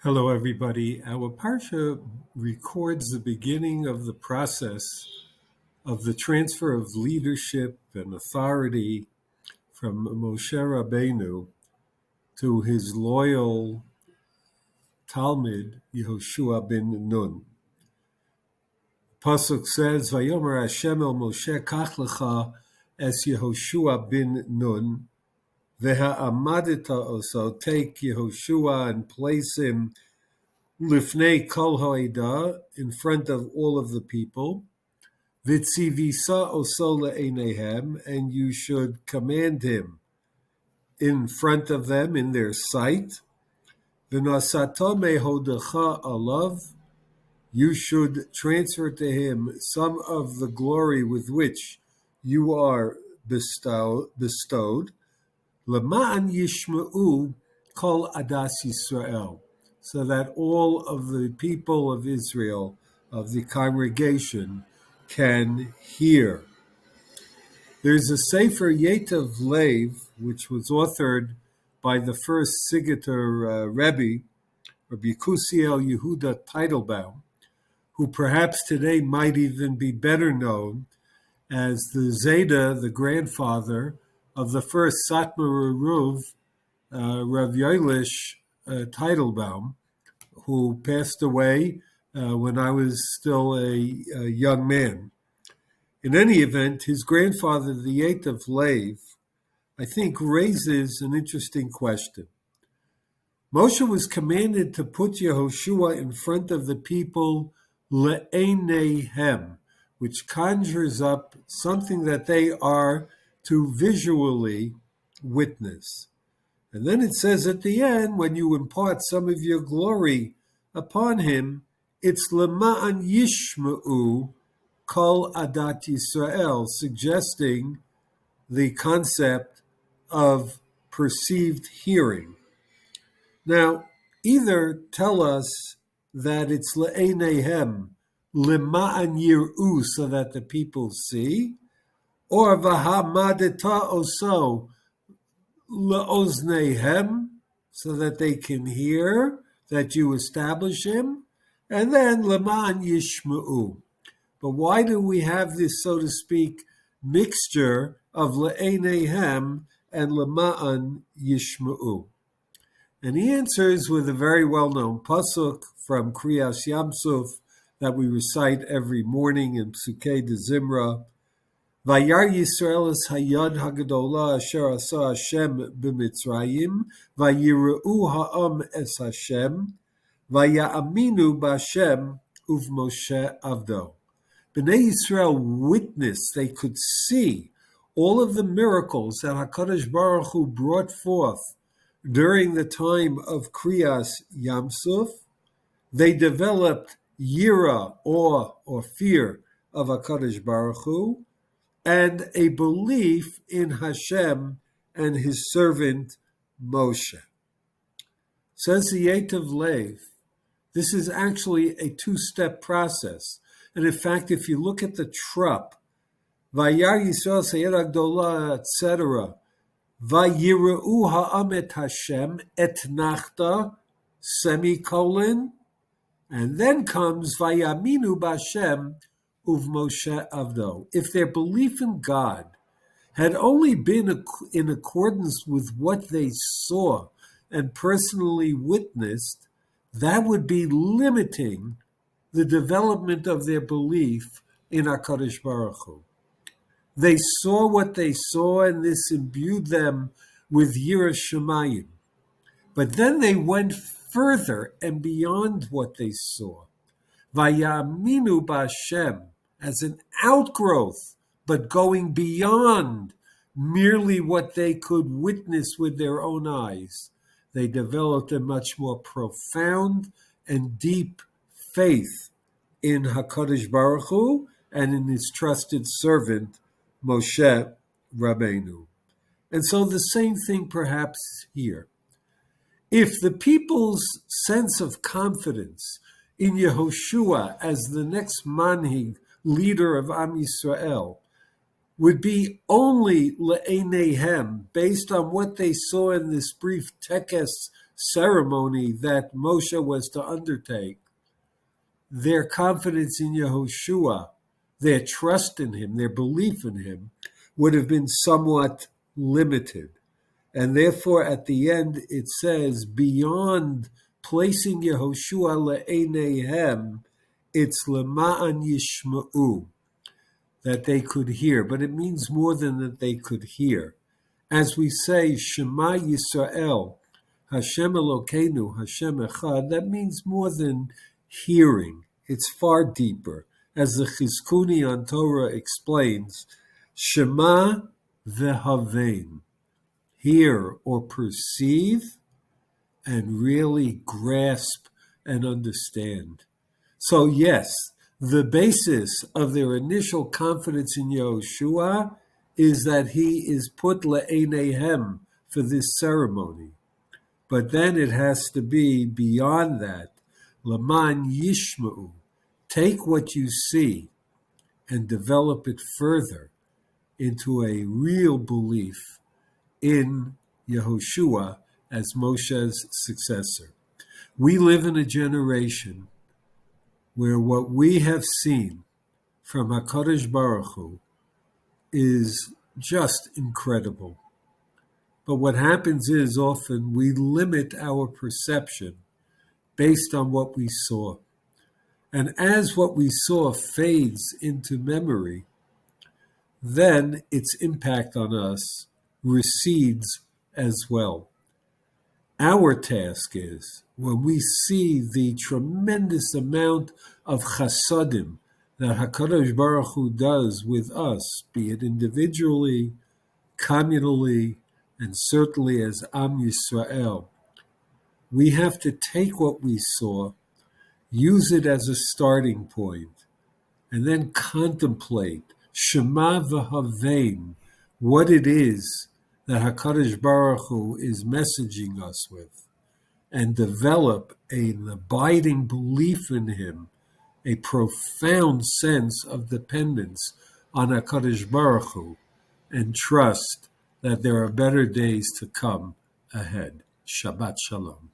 Hello, everybody. Our Parsha records the beginning of the process of the transfer of leadership and authority from Moshe Rabbeinu to his loyal Talmud, Yehoshua ben Nun. Pasuk says, Vayomer Hashem el Moshe kach lecha es Yehoshua ben Nun, v'ha'amadeta oso, take Yehoshua and place him Lifnei kol ha'edah, in front of all of the people. Vitzivisa oso le'einehem, and you should command him in front of them, in their sight. V'nasato mehodecha alav, you should transfer to him some of the glory with which you are bestowed. Lema'an yishma'u kol adas Yisrael, so that all of the people of Israel, of the congregation, can hear. There's a Sefer Yetav Lev, which was authored by the first Sigater Rebbe, Rabbi Kusiel Yehuda Teitelbaum, who perhaps today might even be better known as the Zeta, the grandfather of the first Satmar Uruv, Rav Yoelish Teitelbaum, who passed away when I was still a young man. In any event, his grandfather, the Eighth of Lev, I think raises an interesting question. Moshe was commanded to put Yehoshua in front of the people le'einehem, which conjures up something that they are to visually witness. And then it says at the end, when you impart some of your glory upon him, it's lema'an yishma'u kol adat Yisrael, suggesting the concept of perceived hearing. Now, either tell us that it's le'einehem, lema'an yir'u, so that the people see, or v'hamadeta oso, le'oznehem, so that they can hear, that you establish him, and then lema'an yishma'u. But why do we have this, so to speak, mixture of le'einehem and lema'an yishma'u? And he answers with a very well-known pasuk from Kriyas Yamsuf that we recite every morning in Psukei de Zimra. Vayar Yisrael es hayad hagadola asher asa Hashem b'Mitzrayim, vayireu ha'am es Hashem, vaya'aminu b'Hashem uv'Moshe avdo. Bnei Yisrael witnessed, they could see all of the miracles that HaKadosh Baruch Hu brought forth during the time of Kriyas Yamsuf. They developed yira, awe or fear of HaKadosh Baruch Hu, and a belief in Hashem and his servant Moshe. Says the Yetav Lev, this is actually a two-step process. And in fact, if you look at the trup, Vayar Yisrael Seyed Agdola, etc., Vayireu ha'am et Hashem et nachta, semicolon, and then comes Vayaminu b'Hashem uv'Moshe avdo. If their belief in God had only been in accordance with what they saw and personally witnessed, that would be limiting the development of their belief in HaKadosh Baruch Hu. They saw what they saw, and this imbued them with Yiras Shamayim. But then they went further and beyond what they saw. Vayaminu b'Hashem, as an outgrowth, but going beyond merely what they could witness with their own eyes. They developed a much more profound and deep faith in HaKadosh Baruch Hu and in his trusted servant, Moshe Rabbeinu. And so the same thing perhaps here. If the people's sense of confidence in Yehoshua as the next manhig, leader of Am Yisrael, would be only le'einehem, based on what they saw in this brief tekes ceremony that Moshe was to undertake, their confidence in Yehoshua, their trust in him, their belief in him, would have been somewhat limited. And therefore, at the end, it says, beyond placing Yehoshua le'eneihem, it's lema'an yishma'u, that they could hear. But it means more than that they could hear. As we say, Shema Yisrael, Hashem Elokeinu, Hashem Echad, that means more than hearing. It's far deeper. As the Chizkuni on Torah explains, Shema v'havein, hear or perceive and really grasp and understand. So yes, the basis of their initial confidence in Yehoshua is that he is put le'eneihem for this ceremony. But then it has to be beyond that. Laman yishma'u. Take what you see and develop it further into a real belief in Yehoshua as Moshe's successor. We live in a generation where what we have seen from HaKadosh Baruch Hu is just incredible. But what happens is often we limit our perception based on what we saw. And as what we saw fades into memory, then its impact on us recedes as well. Our task is, when we see the tremendous amount of chasadim that HaKadosh Baruch Hu does with us, be it individually, communally, and certainly as Am Yisrael, we have to take what we saw, use it as a starting point, and then contemplate, Shema v'havein, what it is that HaKadosh Baruch Hu is messaging us with, and develop an abiding belief in him, a profound sense of dependence on HaKadosh Baruch Hu, and trust that there are better days to come ahead. Shabbat Shalom.